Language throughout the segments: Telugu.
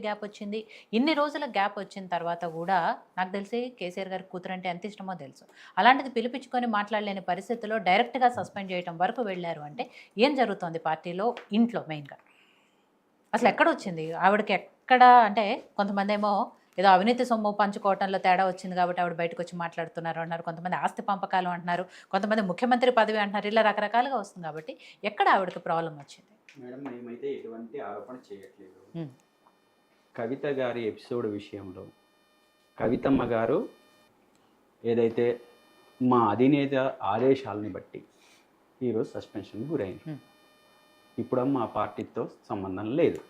గ్యాప్ వచ్చింది. ఇన్ని రోజుల గ్యాప్ వచ్చిన తర్వాత గూడా నాకు తెలిసి కేసీఆర్ గారికి కూతురంటే ఎంత ఇష్టమో తెలుసు. అలాంటిది పిలిపించుకొని మాట్లాడలేని పరిస్థితిలో డైరెక్ట్‌గా సస్పెండ్ చేయటం వరకు వెళ్లారు అంటే ఏం జరుగుతోంది పార్టీలో, ఇంట్లో మెయిన్‌గా? అసలెక్కడొచ్చింది? ఆవిడకి ఎక్కడ అంటే కొంతమందేమో ఏదో అవినీతి సొమ్ము పంచుకోవటంలో తేడా వచ్చింది కాబట్టి ఆవిడ బయటకొచ్చి మాట్లాడుతున్నారు అంటున్నారు. కొంతమంది ఆస్తి పంపకాలు అంటున్నారు. కొంతమంది ముఖ్యమంత్రి పదవి అంటున్నారు. ఇలా రకరకాలుగా వస్తుంది కాబట్టి ఎక్కడ ఆవిడకి ప్రాబ్లమ్ వచ్చింది? మేడం మేమైతే ఎటువంటి ఆరోపణ చేయట్లేదు. హ్మ్. కవిత గారి ఎపిసోడ్ విషయంలో కవితమ్మ గారు ఏదైతే మా అధినేత ఆదేశాలని బట్టి ఈరోజు సస్పెన్షన్కి గురైంది. హ్మ్. ఇప్పుడు మా పార్టీతో సంబంధం లేదు.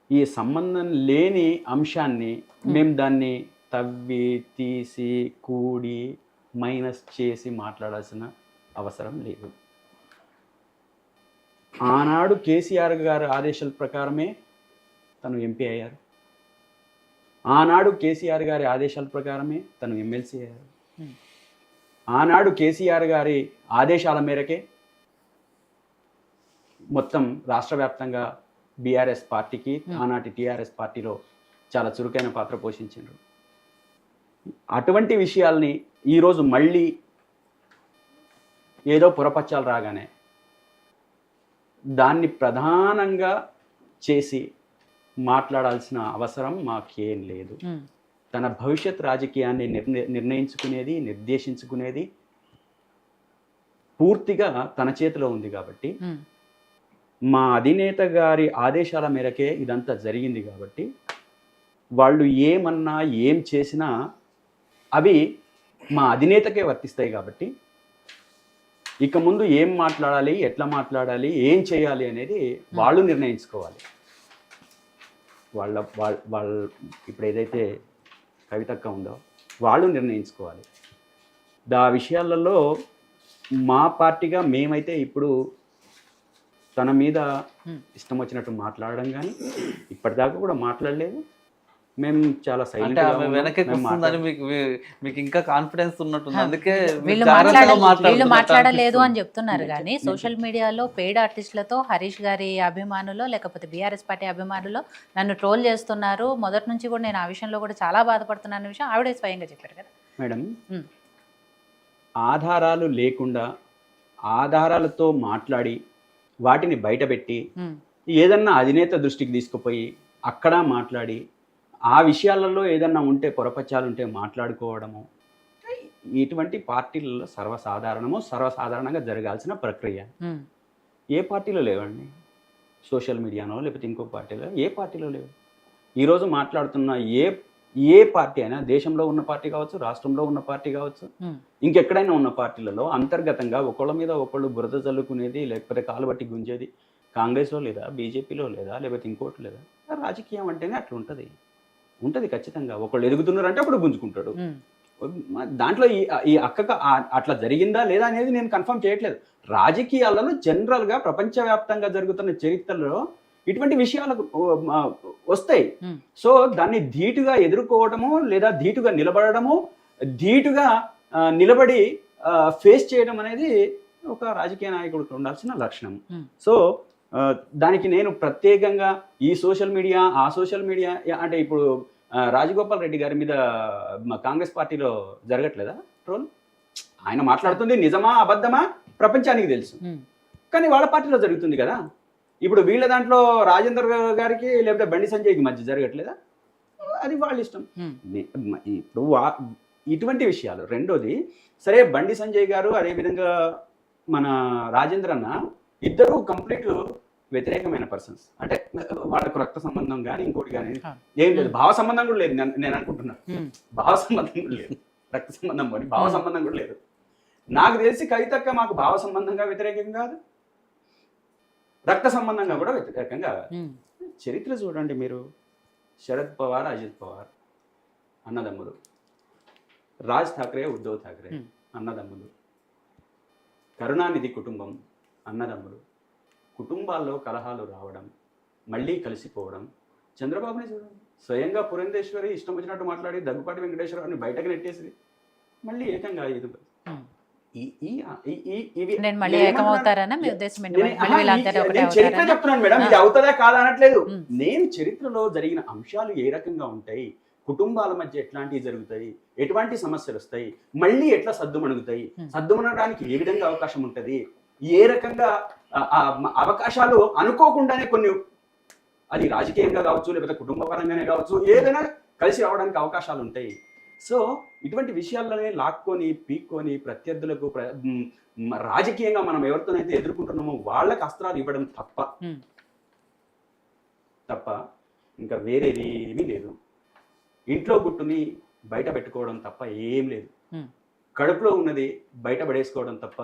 ఈ సంబంధం లేని అంశాన్ని మేము దాన్ని తవ్వి తీసి కూడి మైనస్ చేసి మాట్లాడాల్సిన అవసరం లేదు. ఆనాడు కేసీఆర్ గారి ఆదేశాల ప్రకారమే తను ఎంపీ అయ్యారు. ఆనాడు కేసీఆర్ గారి ఆదేశాల ప్రకారమే తను ఎమ్మెల్సీ అయ్యారు. ఆనాడు కేసీఆర్ గారి ఆదేశాల మేరకే మొత్తం రాష్ట్ర వ్యాప్తంగా బీఆర్ఎస్ పార్టీకి ఆనాటి టీఆర్ఎస్ పార్టీలో చాలా చురుకైన పాత్ర పోషించారు. అటువంటి విషయాల్ని ఈరోజు మళ్ళీ ఏదో పురపచ్చాలు రాగానే దాన్ని ప్రధానంగా చేసి మాట్లాడాల్సిన అవసరం మాకేం లేదు. తన భవిష్యత్ రాజకీయాన్ని నిర్ణయించుకునేది, నిర్దేశించుకునేది పూర్తిగా తన చేతిలో ఉంది కాబట్టి, మా అధినేత గారి ఆదేశాల మేరకే ఇదంతా జరిగింది కాబట్టి, వాళ్ళు ఏమన్నా ఏం చేసినా అవి మా అధినేతకే వర్తిస్తాయి కాబట్టి, ఇక ముందు ఏం మాట్లాడాలి, ఎట్లా మాట్లాడాలి, ఏం చేయాలి అనేది వాళ్ళు నిర్ణయించుకోవాలి. వాళ్ళ ఇప్పుడు ఏదైతే కవితక్క ఉందో వాళ్ళు నిర్ణయించుకోవాలి. ఆ విషయాలలో మా పార్టీగా మేమైతే ఇప్పుడు తన మీద ఇష్టం వచ్చినట్టు మాట్లాడడం కానీ ఇప్పటిదాకా కూడా మాట్లాడలేదు. మేము చాలా అంటే ఆమె వెనక్కి వస్తుందని మీకు ఇంకా కాన్ఫిడెన్స్ ఉన్నట్టుంది. అందుకే వీళ్ళు మాట్లాడలేదు అని చెప్తున్నారు కానీ సోషల్ మీడియాలో పెయిడ్ ఆర్టిస్టులతో హరీష్ గారి అభిమానులు లేకపోతే బీఆర్ఎస్ పార్టీ అభిమానులు నన్ను ట్రోల్ చేస్తున్నారు, మొదటి నుంచి కూడా నేను ఆ విషయంలో కూడా చాలా బాధపడుతున్నాను విషయం ఆవిడే స్వయంగా చెప్పారు కదా మేడం. ఆధారాలు లేకుండా ఆధారాలతో మాట్లాడి వాటిని బయటపెట్టి ఏదన్నా అధినేత దృష్టికి తీసుకుపోయి అక్కడ మాట్లాడి ఆ విషయాలలో ఏదన్నా ఉంటే పొరపచ్చాలుంటే మాట్లాడుకోవడము ఇటువంటి పార్టీలలో సర్వసాధారణంగా జరగాల్సిన ప్రక్రియ. ఏ పార్టీలో లేవండి. సోషల్ మీడియానో లేకపోతే ఇంకో పార్టీలో ఏ పార్టీలో లేవు. ఈరోజు మాట్లాడుతున్న ఏ పార్టీ అయినా దేశంలో ఉన్న పార్టీ కావచ్చు, రాష్ట్రంలో ఉన్న పార్టీ కావచ్చు, ఇంకెక్కడైనా ఉన్న పార్టీలలో అంతర్గతంగా ఒకళ్ళ మీద ఒకళ్ళు బురద చల్లుకునేది లేకపోతే కాలు బట్టి గుంజేది కాంగ్రెస్లో లేదా, బీజేపీలో లేదా, లేకపోతే ఇంకోటి లేదా. రాజకీయం అంటేనే అట్లా ఉంటుంది ఖచ్చితంగా. ఒకళ్ళు ఎదుగుతున్నారంటే ఒకడు గుంజుకుంటాడు. దాంట్లో ఈ అక్కగా అట్లా జరిగిందా లేదా అనేది నేను కన్ఫర్మ్ చేయట్లేదు. రాజకీయాలలో జనరల్గా ప్రపంచవ్యాప్తంగా జరుగుతున్న చరిత్రలో ఇటువంటి విషయాలు వస్తాయి. సో దాన్ని ధీటుగా ఎదుర్కోవడము లేదా ధీటుగా నిలబడము, ధీటుగా నిలబడి ఫేస్ చేయడం అనేది ఒక రాజకీయ నాయకుడికి ఉండాల్సిన లక్షణం. సో దానికి నేను ప్రత్యేకంగా ఈ సోషల్ మీడియా ఆ సోషల్ మీడియా అంటే ఇప్పుడు రాజగోపాల్ రెడ్డి గారి మీద కాంగ్రెస్ పార్టీలో జరగట్లేదా ట్రోల్? ఆయన మాట్లాడుతుంది నిజమా అబద్ధమా ప్రపంచానికి తెలుసు, కానీ వాళ్ళ పార్టీలో జరుగుతుంది కదా. ఇప్పుడు వీళ్ళ దాంట్లో రాజేందర్ గారికి లేకపోతే బండి సంజయ్కి మధ్య జరగట్లేదా? అది వాళ్ళ ఇష్టం. ఇప్పుడు ఇటువంటి విషయాలు. రెండోది, సరే బండి సంజయ్ గారు అదేవిధంగా మన రాజేంద్ర అన్న ఇద్దరు కంప్లీట్ వ్యతిరేకమైన పర్సన్స్. అంటే వాళ్ళకు రక్త సంబంధం కానీ ఇంకోటి కానీ ఏం లేదు, భావ సంబంధం కూడా లేదు. నేను అనుకుంటున్నాను భావ సంబంధం కూడా లేదు, రక్త సంబంధం కానీ భావ సంబంధం కూడా లేదు. నాకు తెలిసి కవితక్క మాకు భావ సంబంధంగా వ్యతిరేకం కాదు, రక్త సంబంధంగా కూడా వ్యతిరేకం కాదు. చరిత్ర చూడండి మీరు. శరద్ పవార్, అజిత్ పవార్ అన్నదమ్ములు, రాజ్ ఠాక్రే, ఉద్ధవ్ ఠాక్రే అన్నదమ్ములు, కరుణానిధి కుటుంబం అన్నదమ్ములు. కుటుంబాల్లో కలహాలు రావడం, మళ్ళీ కలిసిపోవడం. చంద్రబాబుని చూడండి, స్వయంగా పురంధేశ్వరి ఇష్టం వచ్చినట్టు మాట్లాడి దగ్గుపాటి వెంకటేశ్వరరావుని బయటకు నెట్టేసి మళ్ళీ ఏకంగా నేను మళ్ళీ ఏకమవుతారనా మీ ఉద్దేశం ఏంటి? మళ్ళీ వీళ్ళందరూ ఒకటే నేను చరిత్ర అవుతారనా? చెప్తున్నాను మేడం, ఇది అవుతుందా కాదా అనట్లేదు. ఉమ్. నేను చరిత్రలో జరిగిన అంశాలు ఏ రకంగా ఉంటాయి, కుటుంబాల మధ్య ఎట్లాంటివి జరుగుతాయి, ఎటువంటి సమస్యలు వస్తాయి, మళ్ళీ ఎట్లా సద్దుమణుగుతాయి, సద్దుమణగడానికి ఏ విధంగా అవకాశం ఉంటుంది, ఏ రకంగా అవకాశాలు అనుకోకుండానే కొన్ని, అది రాజకీయంగా కావచ్చు లేకపోతే కుటుంబ పరంగానే కావచ్చు, ఏదైనా కలిసి రావడానికి అవకాశాలు ఉంటాయి. సో ఇటువంటి విషయాల్లోనే లాక్కొని పీక్కొని ప్రత్యర్థులకు రాజకీయంగా మనం ఎవరితోనైతే ఎదుర్కొంటున్నామో వాళ్ళకి అస్త్రాలు ఇవ్వడం తప్ప ఇంకా వేరేది ఏమీ లేదు. ఇంట్లో గుట్టుని బయట పెట్టుకోవడం తప్ప ఏం లేదు. కడుపులో ఉన్నది బయట పడేసుకోవడం తప్ప.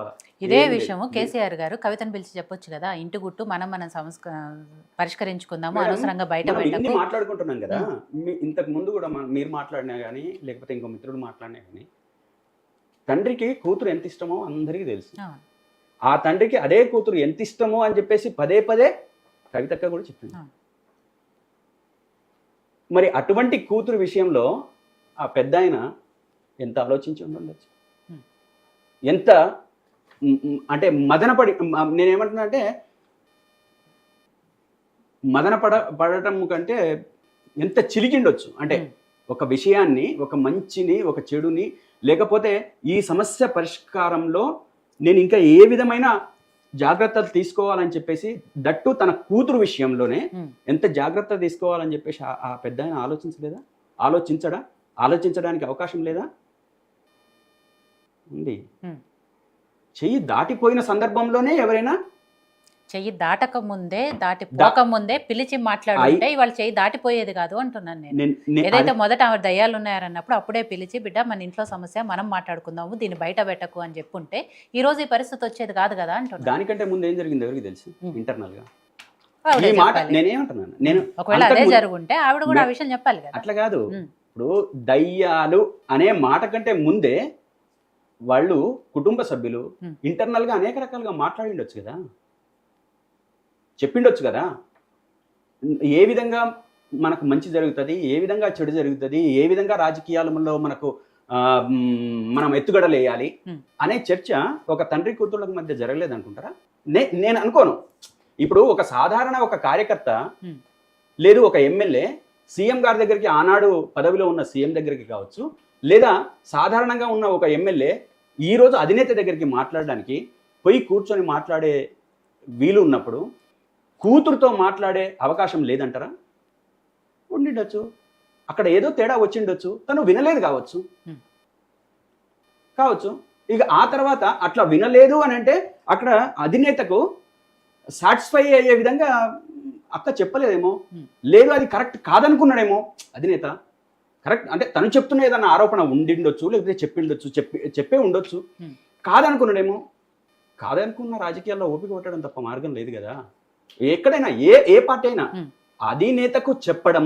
ఇదే విషయము కేసీఆర్ గారు కవితను పిలిచి చెప్పొచ్చు కదా, ఇంటి గుట్టు మనం పరిష్కరించుకుందాము, అనవసరంగా బయట ఇన్ని మాట్లాడుకుంటున్నాం కదా. ఇంతకు ముందు కూడా మీరు మాట్లాడినా కానీ లేకపోతే ఇంకో మిత్రుడు మాట్లాడినా కానీ, తండ్రికి కూతురు ఎంత ఇష్టమో అందరికీ తెలుసు. ఆ తండ్రికి అదే కూతురు ఎంత ఇష్టమో అని చెప్పేసి పదే పదే కవితక్క కూడా చెప్పింది. మరి అటువంటి కూతురు విషయంలో ఆ పెద్ద ఆయన ఎంత ఆలోచించి ఉండొచ్చు, ఎంత అంటే నేనేమంటున్నా అంటే పడటం కంటే ఎంత చిలికిండొచ్చు అంటే ఒక విషయాన్ని, ఒక మంచిని, ఒక చెడుని, లేకపోతే ఈ సమస్య పరిష్కారంలో నేను ఇంకా ఏ విధమైన జాగ్రత్తలు తీసుకోవాలని చెప్పేసి, దట్టు తన కూతురు విషయంలోనే ఎంత జాగ్రత్త తీసుకోవాలని చెప్పేసి ఆ పెద్ద ఆయన ఆలోచించలేదా? ఆలోచించడానికి అవకాశం లేదా? ఉంది. చెయ్యి దాటిపోయిన సందర్భంలోనే ఎవరైనా చెయ్యి దాటక ముందే దాటిపోక ముందే పిలిచి మాట్లాడుంటే ఇవాళ చెయ్యి దాటిపోయేది కాదు అంటున్నాను నేను. ఏదైతే మొదట ఆవిడ దయ్యాలు ఉన్నారన్నప్పుడు అప్పుడే పిలిచి, బిడ్డ మన ఇంట్లో సమస్య మనం మాట్లాడుకుందాము, దీన్ని బయట పెట్టకు అని చెప్పుంటే ఈ రోజు ఈ పరిస్థితి వచ్చేది కాదు కదా అంటున్నాను. దానికంటే ముందు ఏం జరిగింది ఎవరికి తెలుసు? ఇంటర్నల్ గా నేను ఒకవేళ అదే జరుగుంటే ఆవిడ కూడా ఆ విషయం చెప్పాలి కదా. అట్లా కాదు. ఇప్పుడు దయ్యాలు అనే మాట కంటే ముందే వాళ్ళు కుటుంబ సభ్యులు ఇంటర్నల్ గా అనేక రకాలుగా మాట్లాడిండొచ్చు కదా, చెప్పిండొచ్చు కదా. ఏ విధంగా మనకు మంచి జరుగుతుంది, ఏ విధంగా చెడు జరుగుతుంది, ఏ విధంగా రాజకీయాలలో మనం ఎత్తుగడలు వేయాలి అనే చర్చ ఒక తండ్రి కూతుళ్ళ మధ్య జరగలేదు అనుకుంటారా? నేను అనుకోను. ఇప్పుడు ఒక సాధారణ ఒక కార్యకర్త లేదు ఒక ఎమ్మెల్యే సీఎం గారి దగ్గరికి, ఆనాడు పదవిలో ఉన్న సీఎం దగ్గరికి కావచ్చు, లేదా సాధారణంగా ఉన్న ఒక ఎమ్మెల్యే ఈరోజు అధినేత దగ్గరికి మాట్లాడడానికి పోయి కూర్చొని మాట్లాడే వీలు ఉన్నప్పుడు కూతురుతో మాట్లాడే అవకాశం లేదంటారా? ఉండిండొచ్చు. అక్కడ ఏదో తేడా వచ్చిండొచ్చు, తను వినలేదు కావచ్చు. ఇక ఆ తర్వాత అట్లా వినలేదు అని అంటే అక్కడ అధినేతకు సాటిస్ఫై అయ్యే విధంగా అక్క చెప్పలేదేమో, లేదు అది కరెక్ట్ కాదనుకున్నాడేమో అధినేత. కరెక్ట్ అంటే తను చెప్తున్న ఏదన్నా ఆరోపణ ఉండిండొచ్చు, లేకపోతే చెప్పే ఉండొచ్చు, కాదనుకున్నాడేమో. కాదనుకున్న రాజకీయాల్లో ఓపిక కొట్టడం తప్ప మార్గం లేదు కదా. ఎక్కడైనా ఏ పార్టీ అయినా అధినేతకు చెప్పడం,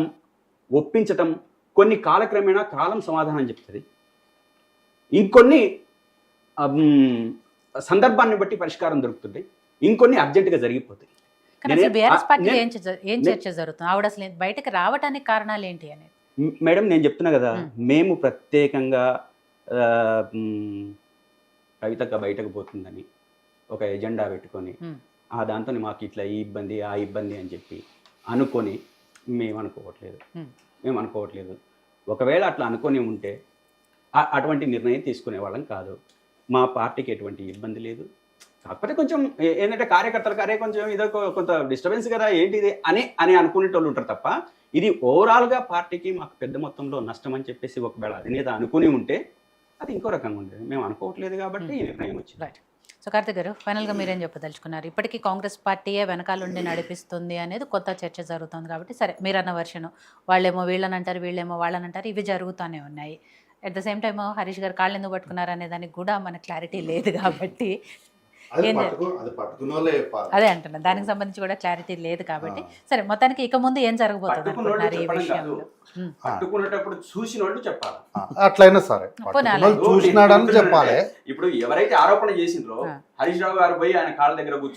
ఒప్పించటం, కొన్ని కాలక్రమేణా కాలం సమాధానం చెప్తుంది, ఇంకొన్ని సందర్భాన్ని బట్టి పరిష్కారం దొరుకుతుంది, ఇంకొన్ని అర్జెంటుగా జరిగిపోతాయి. బీఆర్ఎస్ పార్టీ ఏం చర్చ జరుగుతుంది? ఆవిడ అసలు బయటకు రావడానికి కారణాలు ఏంటి అనేది? మేడం నేను చెప్తున్నా కదా, మేము ప్రత్యేకంగా కవితక్క బయటకు పోతుందని ఒక ఎజెండా పెట్టుకొని దాంతో మాకు ఇట్లా ఈ ఇబ్బంది ఆ ఇబ్బంది అని చెప్పి అనుకొని మేము అనుకోవట్లేదు. ఒకవేళ అట్లా అనుకొని ఉంటే అటువంటి నిర్ణయం తీసుకునే వాళ్ళం కాదు. మా పార్టీకి ఎటువంటి ఇబ్బంది లేదు. కాకపోతే కొంచెం ఏంటంటే కార్యకర్తలకు అరే కొంచెం ఇదో కొంత డిస్టర్బెన్స్ కదా ఏంటిది అని అనుకునేటోళ్ళు ఉంటారు తప్ప, ఇది ఓవరాల్గా పార్టీకి మాకు పెద్ద మొత్తంలో నష్టం అని చెప్పేసి ఒకవేళ అధినేత అనుకుని ఉంటే అది ఇంకో రకంగా ఉండేది. మేము అనుకోవట్లేదు కాబట్టి ఈ నిర్ణయం వచ్చింది. సో కార్తిక్ గారు, ఫైనల్గా మీరేం చెప్పదలుచుకున్నారు? ఇప్పటికీ కాంగ్రెస్ పార్టీయే వెనకాలండి నడిపిస్తుంది అనేది కొత్త చర్చ జరుగుతుంది కాబట్టి, సరే మీరన్న వర్షను వాళ్ళేమో వీళ్ళని అంటారు, వీళ్ళేమో వాళ్ళని అంటారు, ఇవి జరుగుతూనే ఉన్నాయి. At the same time Harish గారు కాళ్ళు ఎందుకు పట్టుకున్నారు అనే దానికి కూడా మనకు క్లారిటీ లేదు కాబట్టి, అదే అంటున్నా, దానికి సంబంధించి కూడా క్లారిటీ లేదు కాబట్టి, సరే మొత్తానికి ఇక ముందు ఏం జరగబోతుంది అనుకుంటున్నారు ఈ విషయంలో? పట్టుకునేటప్పుడు చూసిన వాళ్ళు చెప్పాలి, అట్లయినా సరే చూసినాడని చెప్పాలి. ఇప్పుడు ఎవరైతే ఆరోపణ చేసిండ్రో హరీష్ రావు గారు పోయి ఆయన కాళ్ళ దగ్గర కూర్చుని